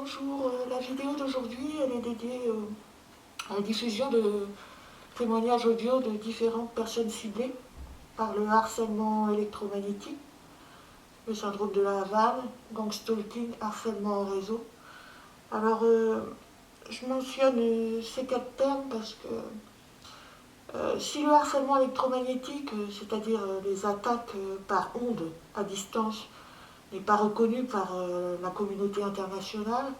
bonjour. La vidéo d'aujourd'hui, elle est dédiée à la diffusion de témoignages audio de différentes personnes ciblées par le harcèlement électromagnétique, le syndrome de la Havane, gang stalking, harcèlement en réseau. Alors, je mentionne ces quatre termes parce que si le harcèlement électromagnétique, c'est-à-dire les attaques par ondes à distance, n'est pas reconnu par la communauté internationale,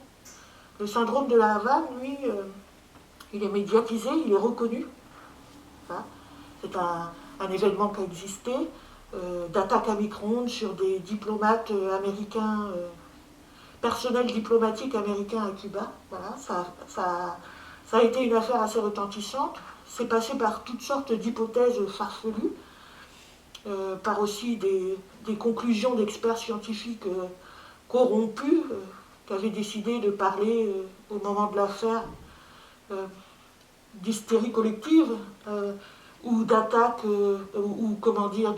le syndrome de la Havane, lui, il est médiatisé, il est reconnu. Hein. C'est un événement qui a existé, d'attaque à micro-ondes sur des diplomates américains, personnel diplomatique américain à Cuba. Voilà, ça a été une affaire assez retentissante. C'est passé par toutes sortes d'hypothèses farfelues, par aussi des conclusions d'experts scientifiques corrompus, qui avaient décidé de parler au moment de l'affaire d'hystérie collective ou d'attaque ou comment dire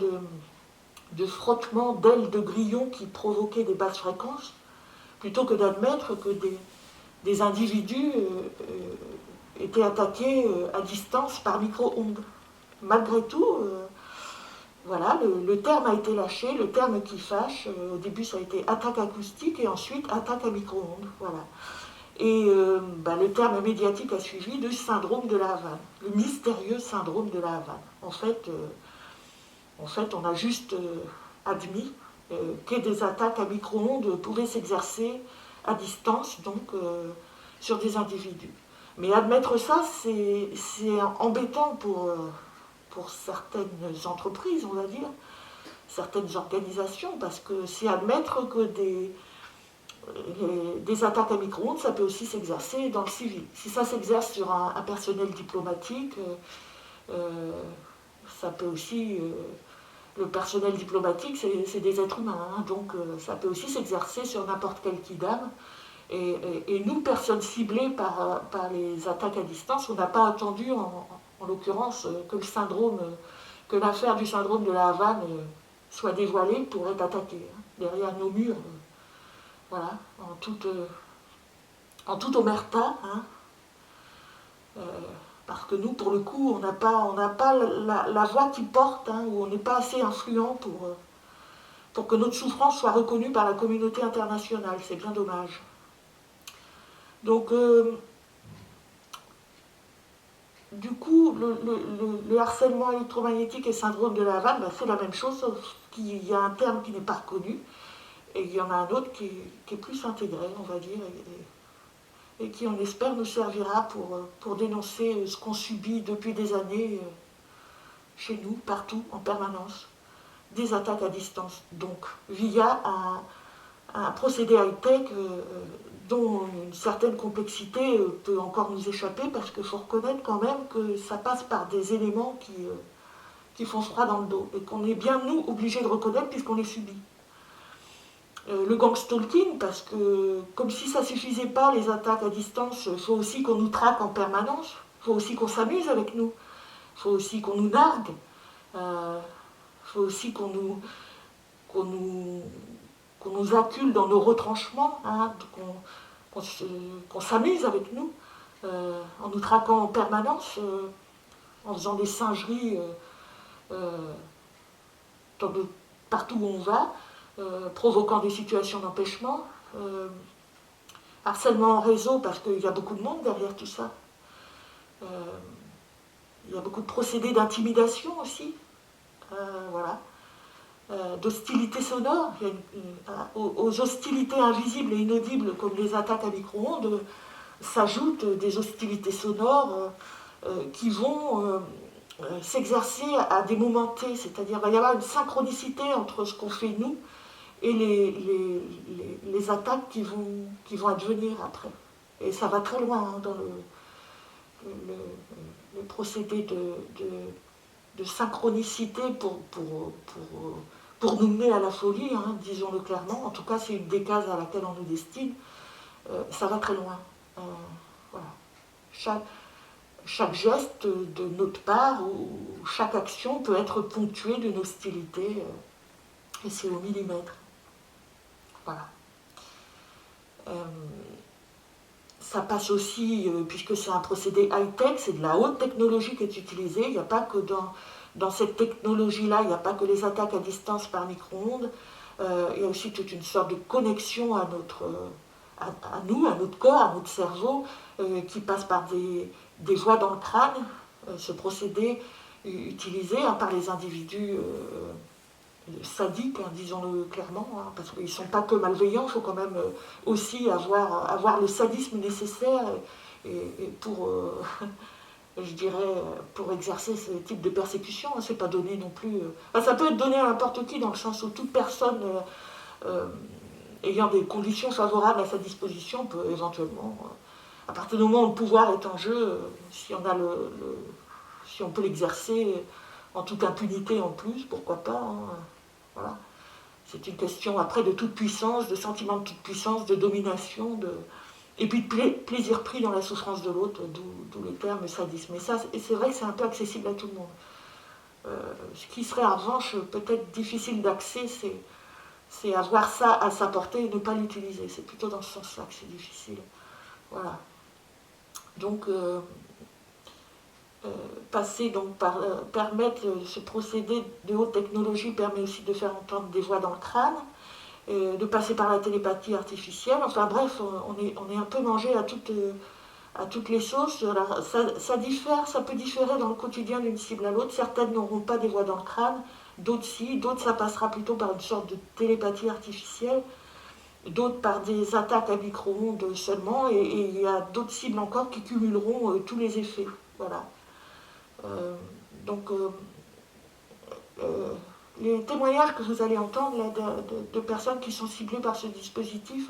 de frottement d'ailes de grillons qui provoquaient des basses fréquences, plutôt que d'admettre que des individus étaient attaqués à distance par micro-ondes. Malgré tout, voilà, le terme a été lâché, le terme qui fâche. Au début, ça a été attaque acoustique et ensuite attaque à micro-ondes. Voilà. Et le terme médiatique a suivi le syndrome de la Havane, le mystérieux syndrome de la Havane. En fait, on a juste admis que des attaques à micro-ondes pouvaient s'exercer à distance, donc sur des individus. Mais admettre ça, c'est embêtant pour certaines entreprises, on va dire, certaines organisations, parce que c'est admettre que des attaques à micro-ondes, ça peut aussi s'exercer dans le civil. Si ça s'exerce sur un personnel diplomatique, ça peut aussi... le personnel diplomatique, c'est des êtres humains, hein, donc ça peut aussi s'exercer sur n'importe quel kidam. Et nous, personnes ciblées par les attaques à distance, on n'a pas attendu, en l'occurrence, que l'affaire du syndrome de la Havane soit dévoilée pour être attaquée, hein, derrière nos murs. Voilà, en toute omerta, hein, parce que nous, pour le coup, on n'a pas la voix qui porte, hein, ou on n'est pas assez influent pour que notre souffrance soit reconnue par la communauté internationale. C'est bien dommage. Donc, du coup, le harcèlement électromagnétique et syndrome de la Havane, c'est la même chose, sauf qu'il y a un terme qui n'est pas reconnu, et il y en a un autre qui est plus intégré, on va dire, et qui, on espère, nous servira pour dénoncer ce qu'on subit depuis des années chez nous, partout, en permanence, des attaques à distance. Donc, via un procédé high-tech dont une certaine complexité peut encore nous échapper, parce qu'il faut reconnaître quand même que ça passe par des éléments qui font froid dans le dos, et qu'on est bien, nous, obligés de reconnaître puisqu'on les subit. Le gang stalking, parce que comme si ça ne suffisait pas, les attaques à distance, il faut aussi qu'on nous traque en permanence, il faut aussi qu'on s'amuse avec nous, il faut aussi qu'on nous nargue, il faut aussi qu'on nous accule dans nos retranchements, hein, qu'on s'amuse avec nous, en nous traquant en permanence, en faisant des singeries partout où on va, provoquant des situations d'empêchement, harcèlement en réseau, parce qu'il y a beaucoup de monde derrière tout ça. Il y a beaucoup de procédés d'intimidation aussi, voilà. D'hostilité sonore. Aux hostilités invisibles et inaudibles, comme les attaques à micro-ondes, s'ajoutent des hostilités sonores qui vont s'exercer à des moments T, c'est-à-dire qu'il va y avoir une synchronicité entre ce qu'on fait nous et les attaques qui vont advenir après. Et ça va très loin, hein, dans le procédé de synchronicité pour nous mener à la folie, hein, disons-le clairement. En tout cas, c'est une des cases à laquelle on nous destine. Ça va très loin. Voilà. Chaque geste de notre part ou chaque action peut être ponctuée d'une hostilité, et c'est au millimètre. Voilà. ça passe aussi, puisque c'est un procédé high-tech, c'est de la haute technologie qui est utilisée. Il n'y a pas que dans cette technologie-là, il n'y a pas que les attaques à distance par micro-ondes. Il y a aussi toute une sorte de connexion à nous, à notre corps, à notre cerveau, qui passe par des voies dans le crâne. Ce procédé utilisé par les individus sadiques, disons-le clairement, parce qu'ils ne sont pas que malveillants, il faut quand même aussi avoir le sadisme nécessaire pour, je dirais, pour exercer ce type de persécution. C'est pas donné non plus. Ça peut être donné à n'importe qui, dans le sens où toute personne ayant des conditions favorables à sa disposition peut éventuellement, à partir du moment où le pouvoir est en jeu, si on peut l'exercer en toute impunité en plus, pourquoi pas. Voilà. C'est une question après de toute puissance, de sentiment de toute puissance, de domination, et puis de plaisir pris dans la souffrance de l'autre, d'où le terme sadisme. Et c'est vrai que c'est un peu accessible à tout le monde. Ce qui serait en revanche peut-être difficile d'accès, c'est avoir ça à sa portée et ne pas l'utiliser. C'est plutôt dans ce sens-là que c'est difficile. Voilà. Donc, passer donc par permettre ce procédé de haute technologie permet aussi de faire entendre des voix dans le crâne, de passer par la télépathie artificielle. Enfin bref, on est un peu mangé à toutes les sauces. Alors, ça peut différer dans le quotidien d'une cible à l'autre. Certaines n'auront pas des voix dans le crâne, d'autres si, d'autres ça passera plutôt par une sorte de télépathie artificielle, d'autres par des attaques à micro-ondes seulement, et il y a d'autres cibles encore qui cumuleront tous les effets. Voilà. Donc, les témoignages que vous allez entendre là, de personnes qui sont ciblées par ce dispositif,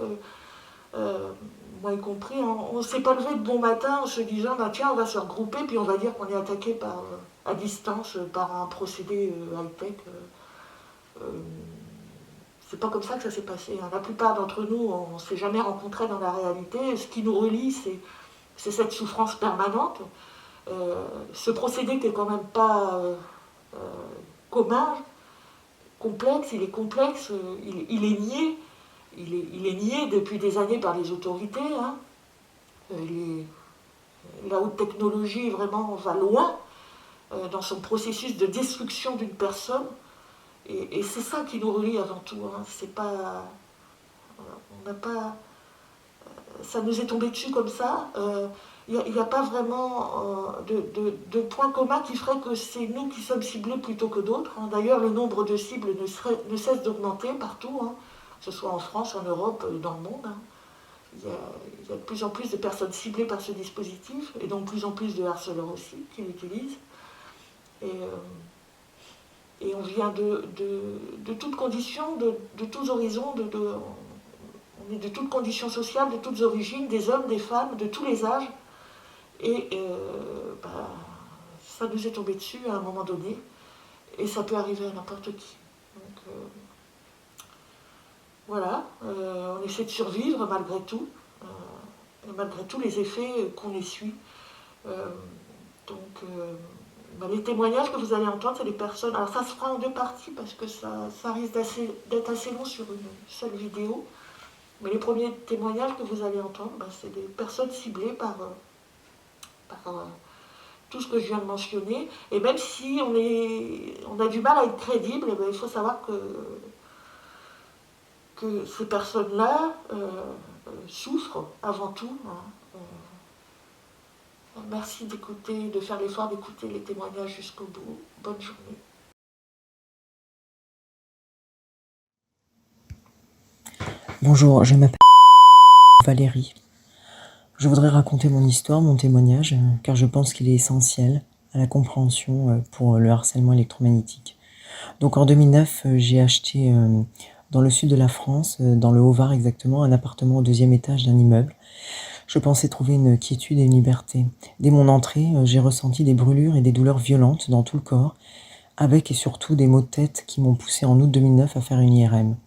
moi y compris, on ne s'est pas levé de bon matin en se disant bah, tiens, on va se regrouper, puis on va dire qu'on est attaqué à distance par un procédé high-tech. C'est pas comme ça que ça s'est passé. La plupart d'entre nous, on ne s'est jamais rencontrés dans la réalité. Ce qui nous relie, c'est cette souffrance permanente. Ce procédé qui n'est quand même pas commun, complexe, il est complexe, il est nié. Il est nié depuis des années par les autorités. La haute technologie vraiment va loin dans son processus de destruction d'une personne. Et c'est ça qui nous relie avant tout. C'est pas, on n'a pas, ça nous est tombé dessus comme ça. Il n'y a pas vraiment de point commun qui ferait que c'est nous qui sommes ciblés plutôt que d'autres. D'ailleurs, le nombre de cibles ne cesse d'augmenter partout, que ce soit en France, en Europe, dans le monde. Il y a de plus en plus de personnes ciblées par ce dispositif, et donc de plus en plus de harceleurs aussi qui l'utilisent. Et on vient de toutes conditions, de tous horizons, on est de toutes conditions sociales, de toutes origines, des hommes, des femmes, de tous les âges. Et ça nous est tombé dessus à un moment donné, et ça peut arriver à n'importe qui. Donc, voilà, on essaie de survivre malgré tout, malgré tous les effets qu'on essuie. Les témoignages que vous allez entendre, c'est des personnes... Alors ça se fera en deux parties parce que ça risque d'être assez long sur une seule vidéo. Mais les premiers témoignages que vous allez entendre, c'est des personnes ciblées par tout ce que je viens de mentionner. Et même si on a du mal à être crédible, il faut savoir que ces personnes-là souffrent avant tout. Merci de faire l'effort d'écouter les témoignages jusqu'au bout. Bonne journée. Bonjour, je m'appelle Valérie. Je voudrais raconter mon histoire, mon témoignage, car je pense qu'il est essentiel à la compréhension pour le harcèlement électromagnétique. Donc en 2009, j'ai acheté dans le sud de la France, dans le Haut-Var exactement, un appartement au 2e étage d'un immeuble. Je pensais trouver une quiétude et une liberté. Dès mon entrée, j'ai ressenti des brûlures et des douleurs violentes dans tout le corps, avec et surtout des maux de tête qui m'ont poussé en août 2009 à faire une IRM.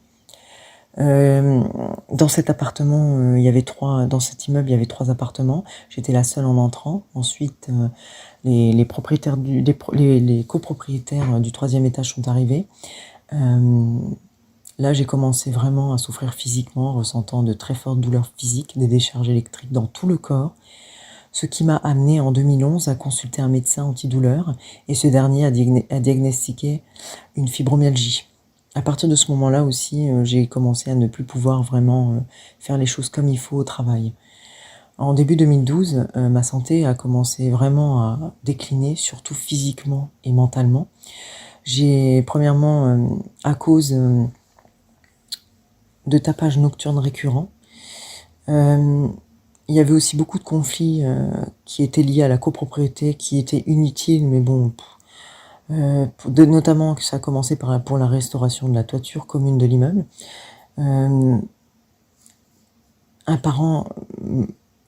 Dans cet appartement, dans cet immeuble, il y avait 3 appartements. J'étais la seule en entrant. Ensuite, les copropriétaires du 3e étage sont arrivés. Là, j'ai commencé vraiment à souffrir physiquement, ressentant de très fortes douleurs physiques, des décharges électriques dans tout le corps, ce qui m'a amené en 2011 à consulter un médecin antidouleur et ce dernier a diagnostiqué une fibromyalgie. À partir de ce moment-là aussi, j'ai commencé à ne plus pouvoir vraiment faire les choses comme il faut au travail. En début 2012, ma santé a commencé vraiment à décliner, surtout physiquement et mentalement. J'ai premièrement, à cause de tapage nocturne récurrent. Il y avait aussi beaucoup de conflits qui étaient liés à la copropriété, qui étaient inutiles, mais bon, notamment que ça a commencé pour la restauration de la toiture commune de l'immeuble. Un parent,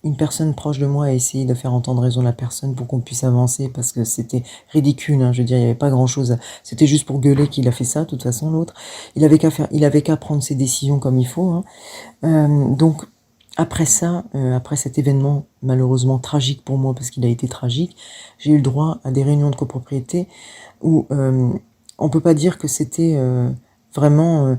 une personne proche de moi a essayé de faire entendre raison la personne pour qu'on puisse avancer parce que c'était ridicule, hein, je veux dire, il n'y avait pas grand chose, c'était juste pour gueuler qu'il a fait ça, de toute façon l'autre, il avait qu'à prendre ses décisions comme il faut, hein. Donc, après ça, après cet événement malheureusement tragique pour moi parce qu'il a été tragique, j'ai eu le droit à des réunions de copropriété où on peut pas dire que c'était vraiment.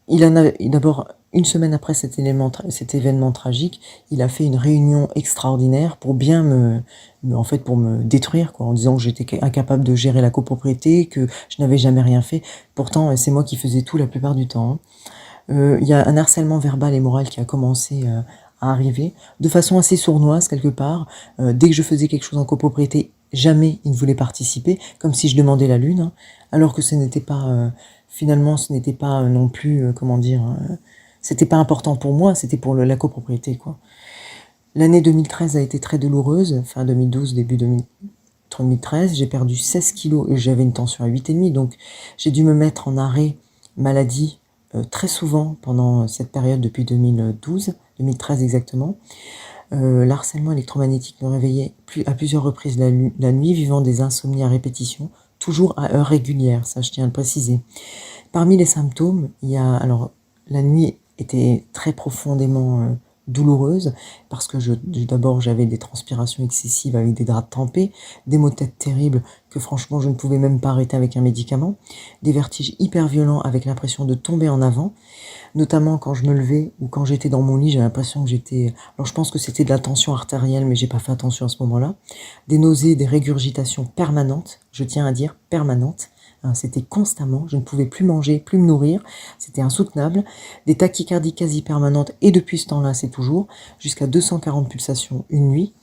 D'abord une semaine après cet événement tragique, il a fait une réunion extraordinaire pour bien en fait pour me détruire quoi, en disant que j'étais incapable de gérer la copropriété, que je n'avais jamais rien fait. Pourtant, c'est moi qui faisais tout la plupart du temps, hein. Il y a un harcèlement verbal et moral qui a commencé à arriver, de façon assez sournoise quelque part. Dès que je faisais quelque chose en copropriété, jamais il ne voulait participer, comme si je demandais la lune, hein, alors que ce n'était pas, finalement, ce n'était pas non plus, comment dire, c'était pas important pour moi, c'était pour la copropriété, quoi. L'année 2013 a été très douloureuse, fin 2012, début 2013, j'ai perdu 16 kilos et j'avais une tension à 8,5, donc j'ai dû me mettre en arrêt maladie très souvent pendant cette période depuis 2013 exactement. L'harcèlement électromagnétique me réveillait à plusieurs reprises la nuit, vivant des insomnies à répétition, toujours à heures régulières, ça je tiens à le préciser. Parmi les symptômes, alors la nuit était très profondément douloureuse parce que d'abord j'avais des transpirations excessives avec des draps trempés, des maux de tête terribles que franchement je ne pouvais même pas arrêter avec un médicament, des vertiges hyper violents avec l'impression de tomber en avant, notamment quand je me levais ou quand j'étais dans mon lit, j'avais l'impression que alors je pense que c'était de la tension artérielle, mais j'ai pas fait attention à ce moment-là, des nausées, des régurgitations permanentes, je tiens à dire permanentes. C'était constamment, je ne pouvais plus manger, plus me nourrir, c'était insoutenable, des tachycardies quasi permanentes, et depuis ce temps-là, c'est toujours, jusqu'à 240 pulsations une nuit,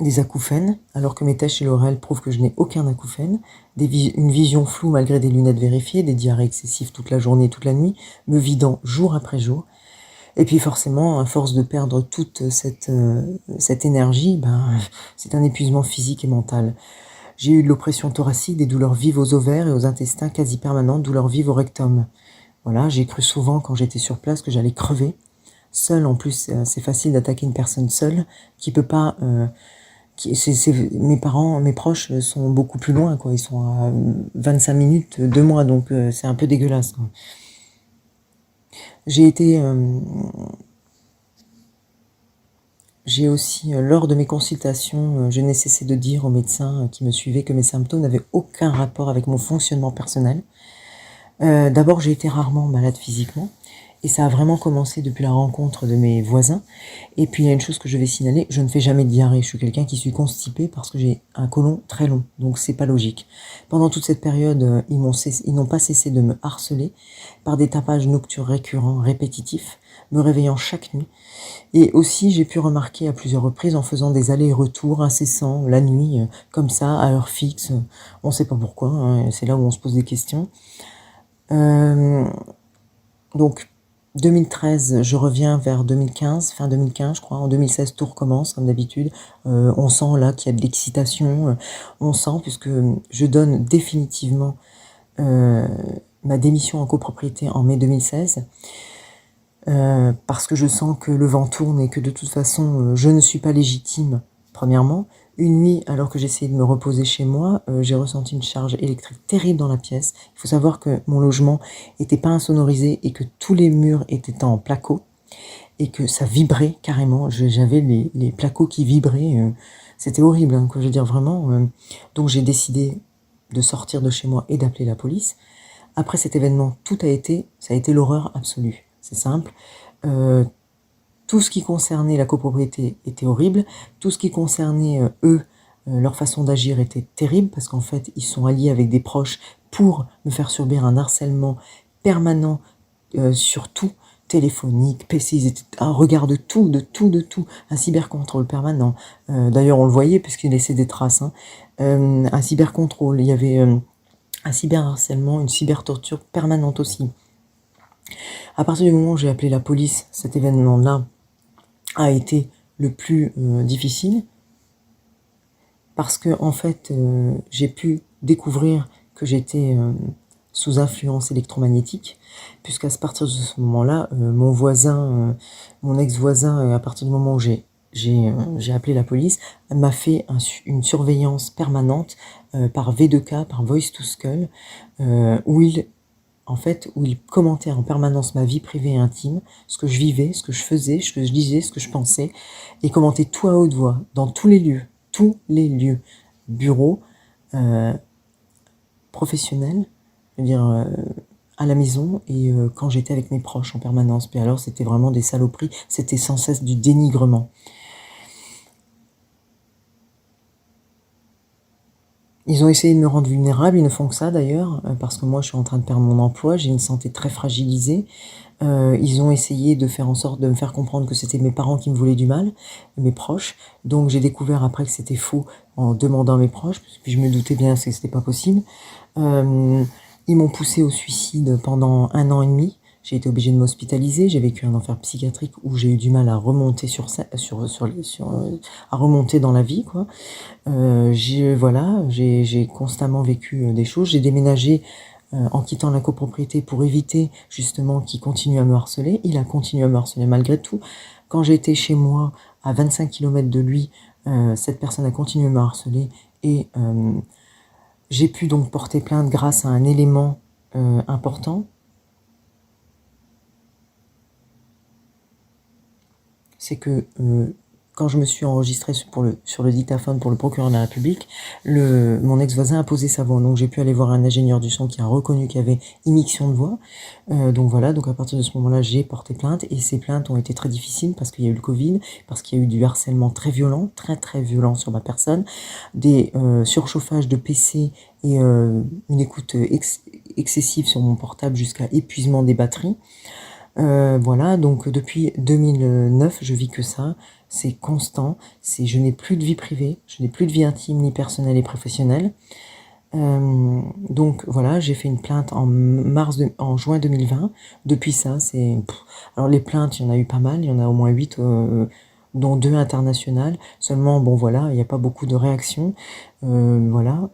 des acouphènes, alors que mes tests chez l'oreille prouvent que je n'ai aucun acouphène, une vision floue malgré des lunettes vérifiées, des diarrhées excessives toute la journée et toute la nuit, me vidant jour après jour, et puis forcément, à force de perdre toute cette énergie, c'est un épuisement physique et mental. J'ai eu de l'oppression thoracique, des douleurs vives aux ovaires et aux intestins quasi permanentes, douleurs vives au rectum. Voilà, j'ai cru souvent quand j'étais sur place que j'allais crever. Seule, en plus, c'est facile d'attaquer une personne seule qui peut pas. Mes parents, mes proches sont beaucoup plus loin, quoi. Ils sont à 25 minutes de moi, donc c'est un peu dégueulasse, quoi. J'ai aussi, lors de mes consultations, je n'ai cessé de dire aux médecins qui me suivaient que mes symptômes n'avaient aucun rapport avec mon fonctionnement personnel. D'abord, j'ai été rarement malade physiquement, et ça a vraiment commencé depuis la rencontre de mes voisins. Et puis, il y a une chose que je vais signaler, je ne fais jamais de diarrhée. Je suis quelqu'un qui suis constipé parce que j'ai un côlon très long, donc c'est pas logique. Pendant toute cette période, ils n'ont pas cessé de me harceler par des tapages nocturnes récurrents, répétitifs, me réveillant chaque nuit. Et aussi, j'ai pu remarquer à plusieurs reprises en faisant des allers-retours incessants, la nuit, comme ça, à heure fixe. On ne sait pas pourquoi, hein, c'est là où on se pose des questions. Donc, 2013, je reviens vers 2015, fin 2015, je crois. En 2016, tout recommence, comme d'habitude. On sent là qu'il y a de l'excitation. On sent, puisque je donne définitivement ma démission en copropriété en mai 2016. Parce que je sens que le vent tourne et que de toute façon, je ne suis pas légitime, premièrement. Une nuit, alors que j'essayais de me reposer chez moi, j'ai ressenti une charge électrique terrible dans la pièce. Il faut savoir que mon logement était pas insonorisé et que tous les murs étaient en placo et que ça vibrait carrément. J'avais les placos qui vibraient. C'était horrible, hein, quoi, je veux dire vraiment. Donc j'ai décidé de sortir de chez moi et d'appeler la police. Après cet événement, ça a été l'horreur absolue. C'est simple. Tout ce qui concernait la copropriété était horrible. Tout ce qui concernait eux, leur façon d'agir était terrible parce qu'en fait, ils sont alliés avec des proches pour me faire subir un harcèlement permanent sur tout, téléphonique, PC, ils étaient un regard de tout, un cybercontrôle permanent. D'ailleurs, on le voyait puisqu'il laissait des traces. Hein. Un cybercontrôle, il y avait un cyberharcèlement, une cybertorture permanente aussi. À partir du moment où j'ai appelé la police, cet événement-là a été le plus difficile parce que en fait, j'ai pu découvrir que j'étais sous influence électromagnétique, puisqu'à partir de ce moment-là, mon voisin, mon ex-voisin, à partir du moment où j'ai appelé la police, m'a fait une surveillance permanente par V2K, par Voice to Skull, où il commentait en permanence ma vie privée et intime, ce que je vivais, ce que je faisais, ce que je disais, ce que je pensais, et commentait tout à haute voix, dans tous les lieux, bureaux, professionnels, je veux dire, à la maison et quand j'étais avec mes proches en permanence. Puis alors, c'était vraiment des saloperies, c'était sans cesse du dénigrement. Ils ont essayé de me rendre vulnérable, ils ne font que ça d'ailleurs, parce que moi je suis en train de perdre mon emploi, j'ai une santé très fragilisée. Ils ont essayé de faire en sorte de me faire comprendre que c'était mes parents qui me voulaient du mal, mes proches. Donc j'ai découvert après que c'était faux en demandant à mes proches, puis je me doutais bien que c'était pas possible. Ils m'ont poussé au suicide pendant 1 an et demi. J'ai été obligée de m'hospitaliser. J'ai vécu un enfer psychiatrique où j'ai eu du mal à remonter à remonter dans la vie, quoi. J'ai constamment vécu des choses. J'ai déménagé en quittant la copropriété pour éviter justement qu'il continue à me harceler. Il a continué à me harceler malgré tout. Quand j'étais chez moi, à 25 km de lui, cette personne a continué à me harceler et j'ai pu donc porter plainte grâce à un élément important. C'est que quand je me suis enregistrée sur le dictaphone pour le procureur de la République, mon ex-voisin a posé sa voix. Donc j'ai pu aller voir un ingénieur du son qui a reconnu qu'il y avait immixtion de voix. Donc voilà, donc à partir de ce moment-là, j'ai porté plainte et ces plaintes ont été très difficiles parce qu'il y a eu le Covid, parce qu'il y a eu du harcèlement très violent, très très violent sur ma personne, des surchauffages de PC et une écoute excessive sur mon portable jusqu'à épuisement des batteries. Voilà, donc depuis 2009, je vis que ça, c'est constant, je n'ai plus de vie privée, je n'ai plus de vie intime, ni personnelle et professionnelle. Donc voilà, j'ai fait une plainte en juin 2020. Depuis ça, alors les plaintes, il y en a eu pas mal, il y en a au moins 8, dont 2 internationales. Seulement, bon voilà, il n'y a pas beaucoup de réactions. Voilà.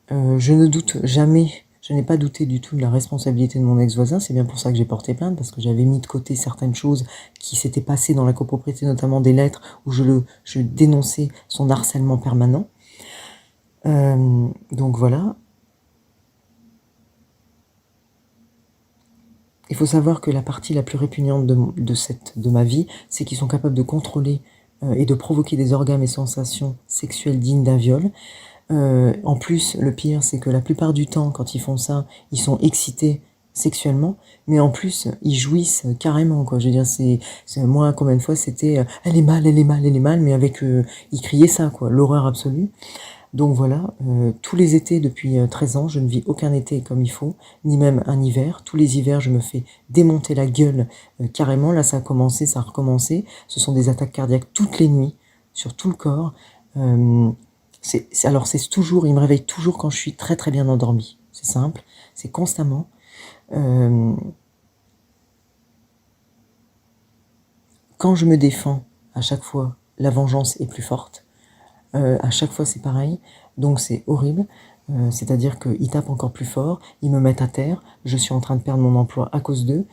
Je ne doute jamais, je n'ai pas douté du tout de la responsabilité de mon ex-voisin, c'est bien pour ça que j'ai porté plainte, parce que j'avais mis de côté certaines choses qui s'étaient passées dans la copropriété, notamment des lettres où je dénonçais son harcèlement permanent. Donc voilà. Il faut savoir que la partie la plus répugnante de ma vie, c'est qu'ils sont capables de contrôler et de provoquer des orgasmes et sensations sexuelles dignes d'un viol. En plus, le pire, c'est que la plupart du temps, quand ils font ça, ils sont excités sexuellement, mais en plus, ils jouissent carrément, quoi. Je veux dire, moi, combien de fois c'était elle est mal, elle est mal, elle est mal, mais avec, ils criaient ça, quoi, l'horreur absolue. Donc voilà, tous les étés depuis 13 ans, je ne vis aucun été comme il faut, ni même un hiver. Tous les hivers, je me fais démonter la gueule carrément. Là, ça a commencé, ça a recommencé. Ce sont des attaques cardiaques toutes les nuits, sur tout le corps. Alors c'est toujours, il me réveille toujours quand je suis très très bien endormie. C'est simple, c'est constamment. Quand je me défends, à chaque fois, la vengeance est plus forte. À chaque fois, c'est pareil. Donc c'est horrible. C'est-à-dire qu'ils tapent encore plus fort, ils me mettent à terre. Je suis en train de perdre mon emploi à cause d'eux.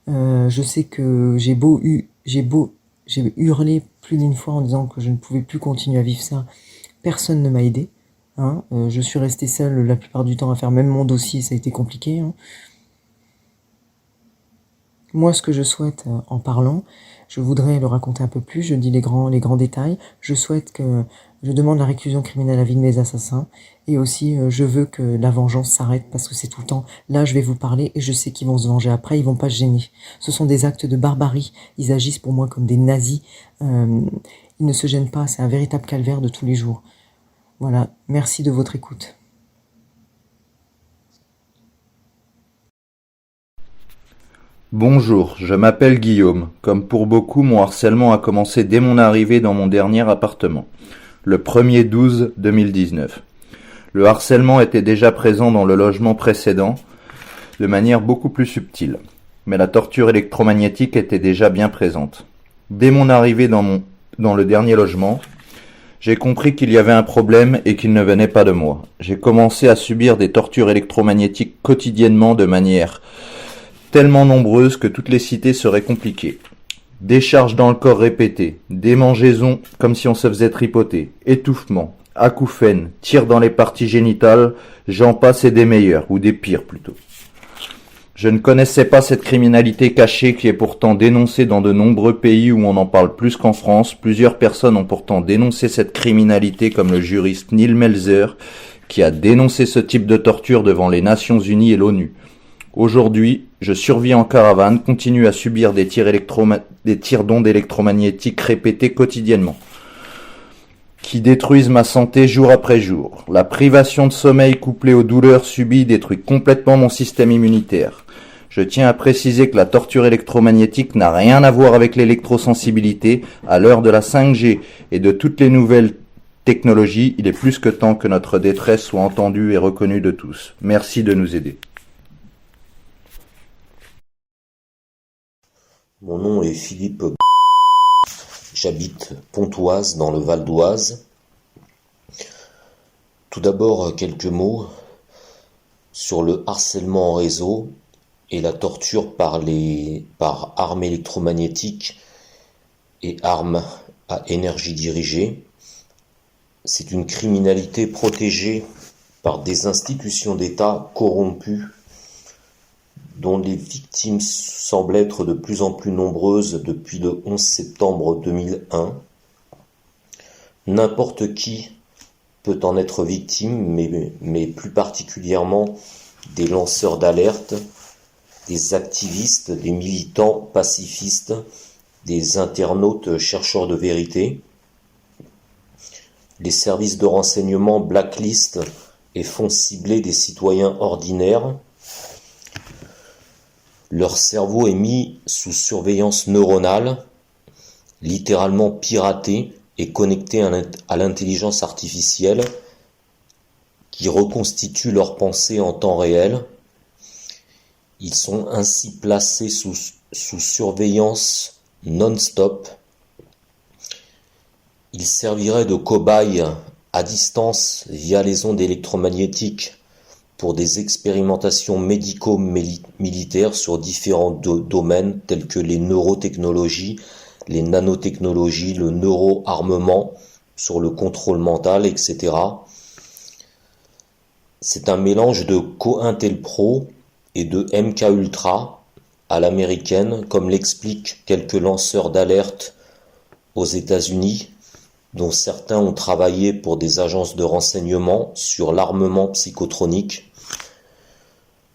Je sais que j'ai hurlé plus d'une fois en disant que je ne pouvais plus continuer à vivre ça. Personne ne m'a aidé. Hein. Je suis restée seule la plupart du temps à faire même mon dossier, ça a été compliqué. Hein. Moi, ce que je souhaite en parlant, je voudrais le raconter un peu plus, je dis les grands détails. Je demande la réclusion criminelle à vie de mes assassins et aussi je veux que la vengeance s'arrête parce que c'est tout le temps, là je vais vous parler et je sais qu'ils vont se venger après, ils vont pas se gêner. Ce sont des actes de barbarie, ils agissent pour moi comme des nazis, ils ne se gênent pas, c'est un véritable calvaire de tous les jours. Voilà, merci de votre écoute. Bonjour, je m'appelle Guillaume. Comme pour beaucoup, mon harcèlement a commencé dès mon arrivée dans mon dernier appartement, le 1er 12 2019. Le harcèlement était déjà présent dans le logement précédent, de manière beaucoup plus subtile, mais la torture électromagnétique était déjà bien présente. Dès mon arrivée dans le dernier logement, j'ai compris qu'il y avait un problème et qu'il ne venait pas de moi. J'ai commencé à subir des tortures électromagnétiques quotidiennement de manière tellement nombreuses que toutes les citer seraient compliquées. Décharges dans le corps répétées, démangeaisons comme si on se faisait tripoter, étouffement, acouphènes, tirs dans les parties génitales, j'en passe et des meilleurs, ou des pires plutôt. Je ne connaissais pas cette criminalité cachée qui est pourtant dénoncée dans de nombreux pays où on en parle plus qu'en France. Plusieurs personnes ont pourtant dénoncé cette criminalité comme le juriste Neil Melzer qui a dénoncé ce type de torture devant les Nations Unies et l'ONU. Aujourd'hui, je survis en caravane, continue à subir des tirs d'ondes électromagnétiques répétés quotidiennement, qui détruisent ma santé jour après jour. La privation de sommeil couplée aux douleurs subies détruit complètement mon système immunitaire. Je tiens à préciser que la torture électromagnétique n'a rien à voir avec l'électrosensibilité. À l'heure de la 5G et de toutes les nouvelles technologies, il est plus que temps que notre détresse soit entendue et reconnue de tous. Merci de nous aider. Mon nom est Philippe. J'habite Pontoise dans le Val d'Oise. Tout d'abord, quelques mots sur le harcèlement en réseau et la torture par armes électromagnétiques et armes à énergie dirigée. C'est une criminalité protégée par des institutions d'État corrompues dont les victimes semblent être de plus en plus nombreuses depuis le 11 septembre 2001. N'importe qui peut en être victime, mais plus particulièrement des lanceurs d'alerte, des activistes, des militants pacifistes, des internautes chercheurs de vérité. Les services de renseignement blacklistent et font cibler des citoyens ordinaires. Leur cerveau est mis sous surveillance neuronale, littéralement piraté et connecté à l'intelligence artificielle qui reconstitue leurs pensées en temps réel. Ils sont ainsi placés sous surveillance non-stop. Ils serviraient de cobayes à distance via les ondes électromagnétiques pour des expérimentations médico-militaires sur différents domaines tels que les neurotechnologies, les nanotechnologies, le neuroarmement, sur le contrôle mental, etc. C'est un mélange de COINTELPRO et de MKUltra à l'américaine, comme l'expliquent quelques lanceurs d'alerte aux États-Unis, dont certains ont travaillé pour des agences de renseignement sur l'armement psychotronique.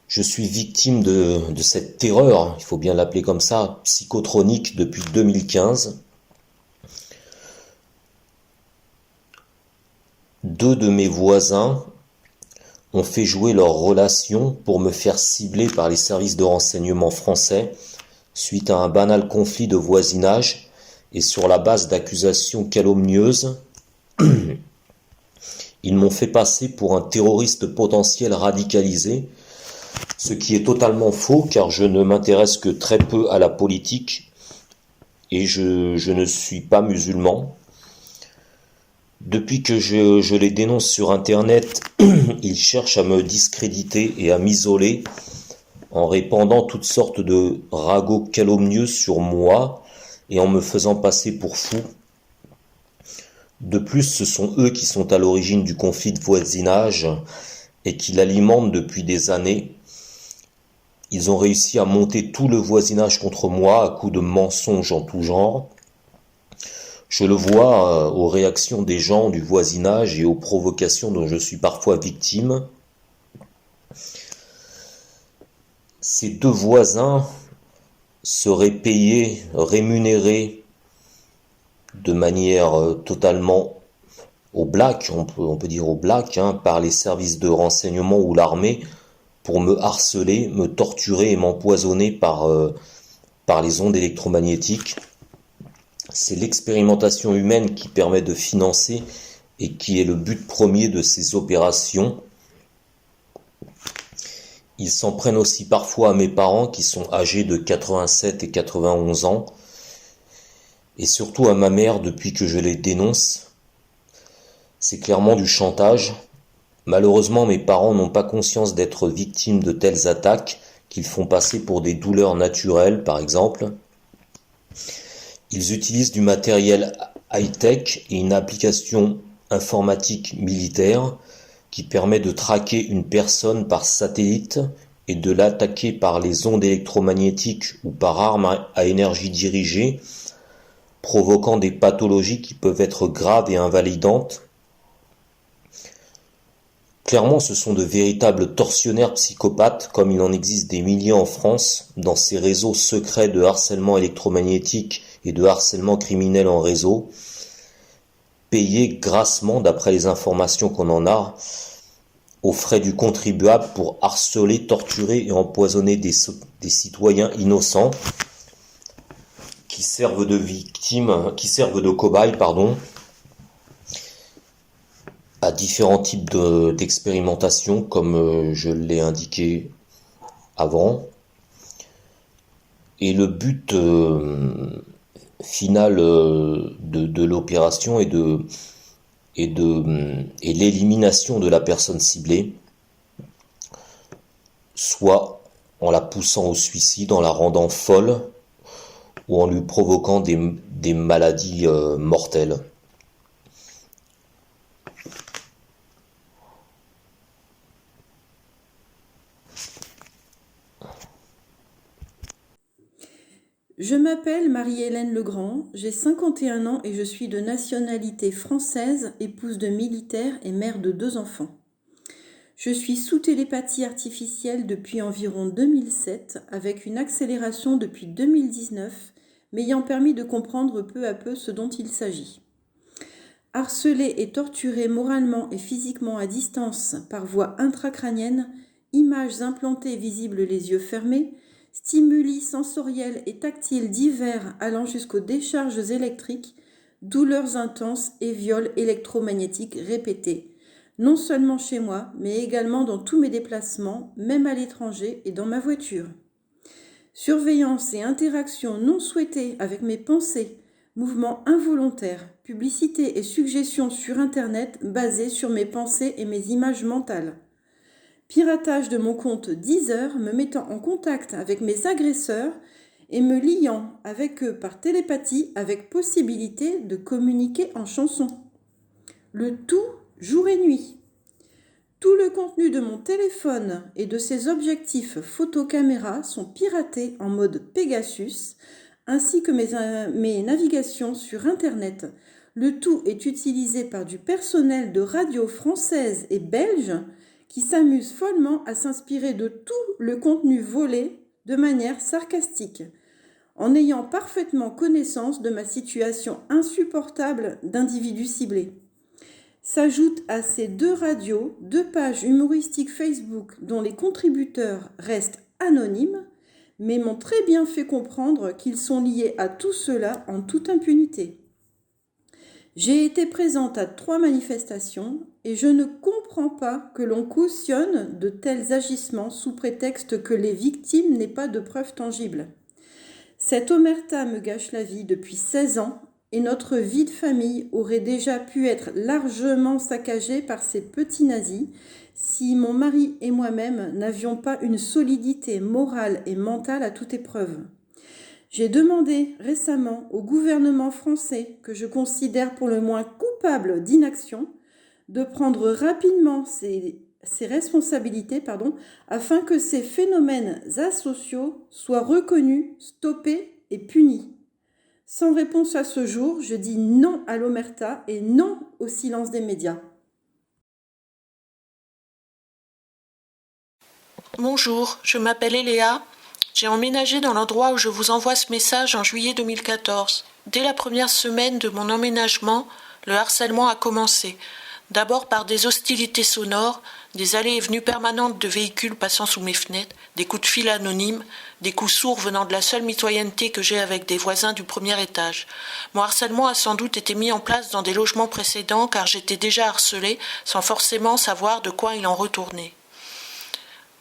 Je suis victime de cette terreur, il faut bien l'appeler comme ça, psychotronique depuis 2015. 2 de mes voisins ont fait jouer leur relation pour me faire cibler par les services de renseignement français suite à un banal conflit de voisinage et sur la base d'accusations calomnieuses. Ils m'ont fait passer pour un terroriste potentiel radicalisé, ce qui est totalement faux car je ne m'intéresse que très peu à la politique et je ne suis pas musulman. Depuis que je les dénonce sur Internet, ils cherchent à me discréditer et à m'isoler en répandant toutes sortes de ragots calomnieux sur moi et en me faisant passer pour fou. De plus, ce sont eux qui sont à l'origine du conflit de voisinage et qui l'alimentent depuis des années. Ils ont réussi à monter tout le voisinage contre moi à coups de mensonges en tout genre. Je le vois aux réactions des gens du voisinage et aux provocations dont je suis parfois victime. Ces deux voisins seraient payés, rémunérés de manière totalement au black, on peut dire au black, par les services de renseignement ou l'armée pour me harceler, me torturer et m'empoisonner par les ondes électromagnétiques. C'est l'expérimentation humaine qui permet de financer et qui est le but premier de ces opérations. Ils s'en prennent aussi parfois à mes parents qui sont âgés de 87 et 91 ans et surtout à ma mère depuis que je les dénonce. C'est clairement du chantage. Malheureusement, mes parents n'ont pas conscience d'être victimes de telles attaques qu'ils font passer pour des douleurs naturelles, par exemple. Ils utilisent du matériel high-tech et une application informatique militaire qui permet de traquer une personne par satellite et de l'attaquer par les ondes électromagnétiques ou par armes à énergie dirigée, provoquant des pathologies qui peuvent être graves et invalidantes. Clairement, ce sont de véritables tortionnaires psychopathes, comme il en existe des milliers en France, dans ces réseaux secrets de harcèlement électromagnétique et de harcèlement criminel en réseau, payés grassement, d'après les informations qu'on en a, aux frais du contribuable pour harceler, torturer et empoisonner des citoyens innocents qui servent de victimes, qui servent de cobayes, à différents types d'expérimentations, comme je l'ai indiqué avant. Et le but final de l'opération est l'élimination de la personne ciblée, soit en la poussant au suicide, en la rendant folle, ou en lui provoquant des maladies mortelles. Je m'appelle Marie-Hélène Legrand, j'ai 51 ans et je suis de nationalité française, épouse de militaire et mère de 2 enfants. Je suis sous télépathie artificielle depuis environ 2007, avec une accélération depuis 2019, m'ayant permis de comprendre peu à peu ce dont il s'agit. Harcelée et torturée moralement et physiquement à distance par voie intracrânienne, images implantées visibles les yeux fermés, stimuli sensoriels et tactiles divers allant jusqu'aux décharges électriques, douleurs intenses et viols électromagnétiques répétés, non seulement chez moi, mais également dans tous mes déplacements, même à l'étranger et dans ma voiture. Surveillance et interaction non souhaitée avec mes pensées, mouvements involontaires, publicités et suggestions sur Internet basées sur mes pensées et mes images mentales. Piratage de mon compte Deezer me mettant en contact avec mes agresseurs et me liant avec eux par télépathie avec possibilité de communiquer en chanson. Le tout jour et nuit. Tout le contenu de mon téléphone et de ses objectifs photo-caméra sont piratés en mode Pegasus, ainsi que mes navigations sur Internet. Le tout est utilisé par du personnel de radio française et belge qui s'amuse follement à s'inspirer de tout le contenu volé de manière sarcastique, en ayant parfaitement connaissance de ma situation insupportable d'individu ciblé. S'ajoutent à ces 2 radios 2 pages humoristiques Facebook dont les contributeurs restent anonymes, mais m'ont très bien fait comprendre qu'ils sont liés à tout cela en toute impunité. J'ai été présente à 3 manifestations et je ne comprends pas que l'on cautionne de tels agissements sous prétexte que les victimes n'aient pas de preuves tangibles. Cette omerta me gâche la vie depuis 16 ans et notre vie de famille aurait déjà pu être largement saccagée par ces petits nazis si mon mari et moi-même n'avions pas une solidité morale et mentale à toute épreuve. J'ai demandé récemment au gouvernement français, que je considère pour le moins coupable d'inaction, de prendre rapidement ces responsabilités, afin que ces phénomènes asociaux soient reconnus, stoppés et punis. Sans réponse à ce jour, je dis non à l'omerta et non au silence des médias. Bonjour, je m'appelle Eléa. J'ai emménagé dans l'endroit où je vous envoie ce message en juillet 2014. Dès la première semaine de mon emménagement, le harcèlement a commencé. D'abord par des hostilités sonores, des allées et venues permanentes de véhicules passant sous mes fenêtres, des coups de fil anonymes, des coups sourds venant de la seule mitoyenneté que j'ai avec des voisins du premier étage. Mon harcèlement a sans doute été mis en place dans des logements précédents car j'étais déjà harcelée sans forcément savoir de quoi il en retournait.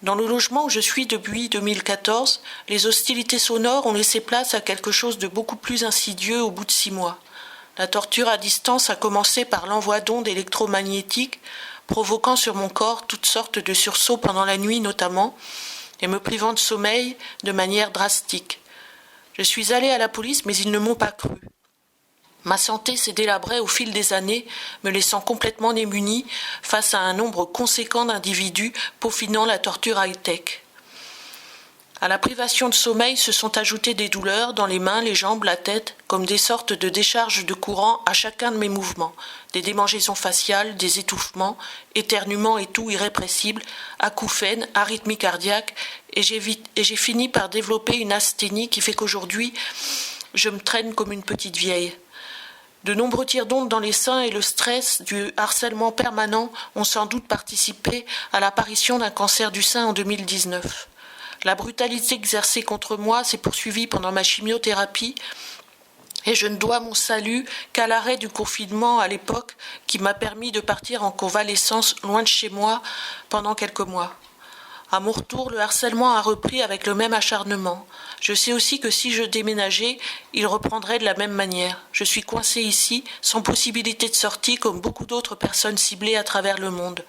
Dans le logement où je suis depuis 2014, les hostilités sonores ont laissé place à quelque chose de beaucoup plus insidieux au bout de 6 mois. La torture à distance a commencé par l'envoi d'ondes électromagnétiques, provoquant sur mon corps toutes sortes de sursauts pendant la nuit notamment, et me privant de sommeil de manière drastique. Je suis allée à la police, mais ils ne m'ont pas cru. Ma santé s'est délabrée au fil des années, me laissant complètement démunie face à un nombre conséquent d'individus peaufinant la torture high-tech. À la privation de sommeil se sont ajoutées des douleurs dans les mains, les jambes, la tête, comme des sortes de décharges de courant à chacun de mes mouvements, des démangeaisons faciales, des étouffements, éternuements et tout irrépressible, acouphènes, arythmies cardiaques, et j'ai fini par développer une asthénie qui fait qu'aujourd'hui, je me traîne comme une petite vieille. De nombreux tirs d'ondes dans les seins et le stress du harcèlement permanent ont sans doute participé à l'apparition d'un cancer du sein en 2019. La brutalité exercée contre moi s'est poursuivie pendant ma chimiothérapie et je ne dois mon salut qu'à l'arrêt du confinement à l'époque qui m'a permis de partir en convalescence loin de chez moi pendant quelques mois. À mon retour, le harcèlement a repris avec le même acharnement. Je sais aussi que si je déménageais, il reprendrait de la même manière. Je suis coincée ici, sans possibilité de sortie comme beaucoup d'autres personnes ciblées à travers le monde.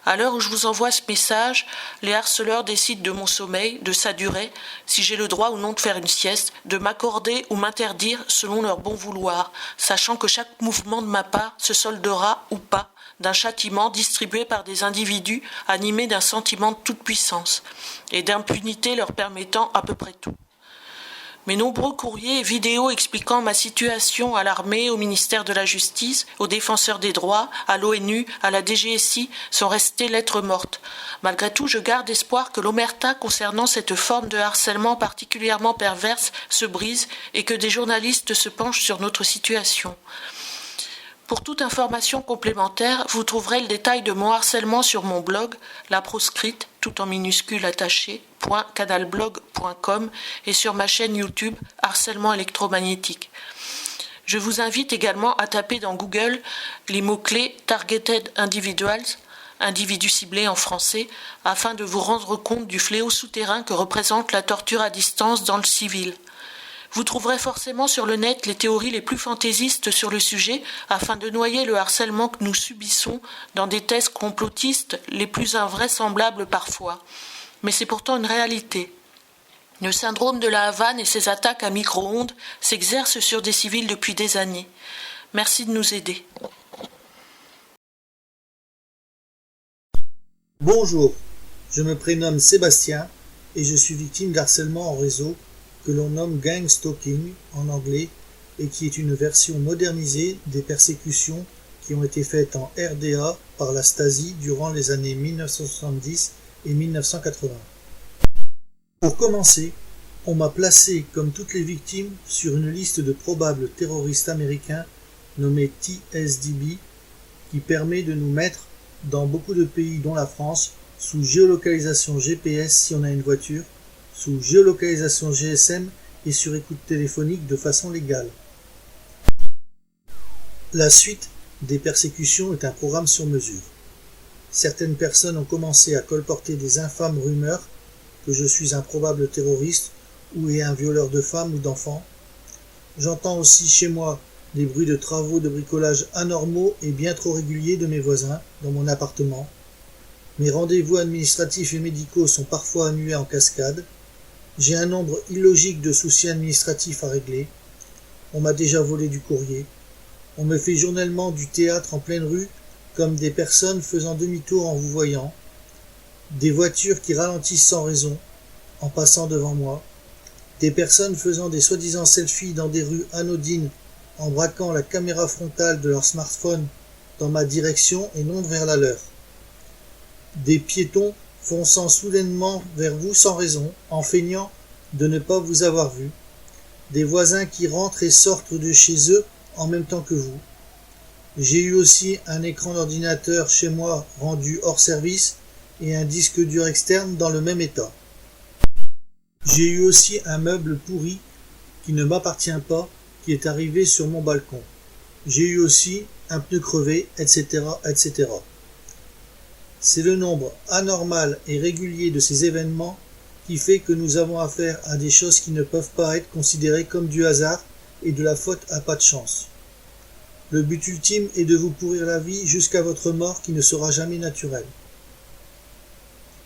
À l'heure où je vous envoie ce message, les harceleurs décident de mon sommeil, de sa durée, si j'ai le droit ou non de faire une sieste, de m'accorder ou m'interdire selon leur bon vouloir, sachant que chaque mouvement de ma part se soldera ou pas d'un châtiment distribué par des individus animés d'un sentiment de toute puissance et d'impunité leur permettant à peu près tout. Mes nombreux courriers et vidéos expliquant ma situation à l'armée, au ministère de la Justice, aux défenseurs des droits, à l'ONU, à la DGSI sont restés lettres mortes. Malgré tout, je garde espoir que l'omerta concernant cette forme de harcèlement particulièrement perverse se brise et que des journalistes se penchent sur notre situation. Pour toute information complémentaire, vous trouverez le détail de mon harcèlement sur mon blog, La Proscrite, tout en minuscule attaché, .canalblog.com et sur ma chaîne YouTube Harcèlement électromagnétique. Je vous invite également à taper dans Google les mots-clés Targeted Individuals, individus ciblés en français, afin de vous rendre compte du fléau souterrain que représente la torture à distance dans le civil. Vous trouverez forcément sur le net les théories les plus fantaisistes sur le sujet afin de noyer le harcèlement que nous subissons dans des thèses complotistes les plus invraisemblables parfois. Mais c'est pourtant une réalité. Le syndrome de la Havane et ses attaques à micro-ondes s'exercent sur des civils depuis des années. Merci de nous aider. Bonjour, je me prénomme Sébastien et je suis victime d'harcèlement en réseau que l'on nomme gang stalking en anglais et qui est une version modernisée des persécutions qui ont été faites en RDA par la Stasi durant les années 1970 et 1980. Pour commencer, on m'a placé, comme toutes les victimes, sur une liste de probables terroristes américains nommée TSDB qui permet de nous mettre, dans beaucoup de pays dont la France, sous géolocalisation GPS si on a une voiture, sous géolocalisation GSM et sur écoute téléphonique de façon légale. La suite des persécutions est un programme sur mesure. Certaines personnes ont commencé à colporter des infâmes rumeurs que je suis un probable terroriste ou un violeur de femmes ou d'enfants. J'entends aussi chez moi des bruits de travaux de bricolage anormaux et bien trop réguliers de mes voisins dans mon appartement. Mes rendez-vous administratifs et médicaux sont parfois annulés en cascade. J'ai un nombre illogique de soucis administratifs à régler. On m'a déjà volé du courrier. On me fait journellement du théâtre en pleine rue, comme des personnes faisant demi-tour en vous voyant. des voitures qui ralentissent sans raison en passant devant moi, des personnes faisant des soi-disant selfies dans des rues anodines en braquant la caméra frontale de leur smartphone dans ma direction et non vers la leur, des piétons fonçant soudainement vers vous sans raison en feignant de ne pas vous avoir vu, des voisins qui rentrent et sortent de chez eux en même temps que vous. J'ai eu aussi un écran d'ordinateur chez moi rendu hors service et un disque dur externe dans le même état. J'ai eu aussi un meuble pourri qui ne m'appartient pas qui est arrivé sur mon balcon. J'ai eu aussi un pneu crevé, etc., etc. C'est le nombre anormal et régulier de ces événements qui fait que nous avons affaire à des choses qui ne peuvent pas être considérées comme du hasard et de la faute à pas de chance. Le but ultime est de vous pourrir la vie jusqu'à votre mort qui ne sera jamais naturelle.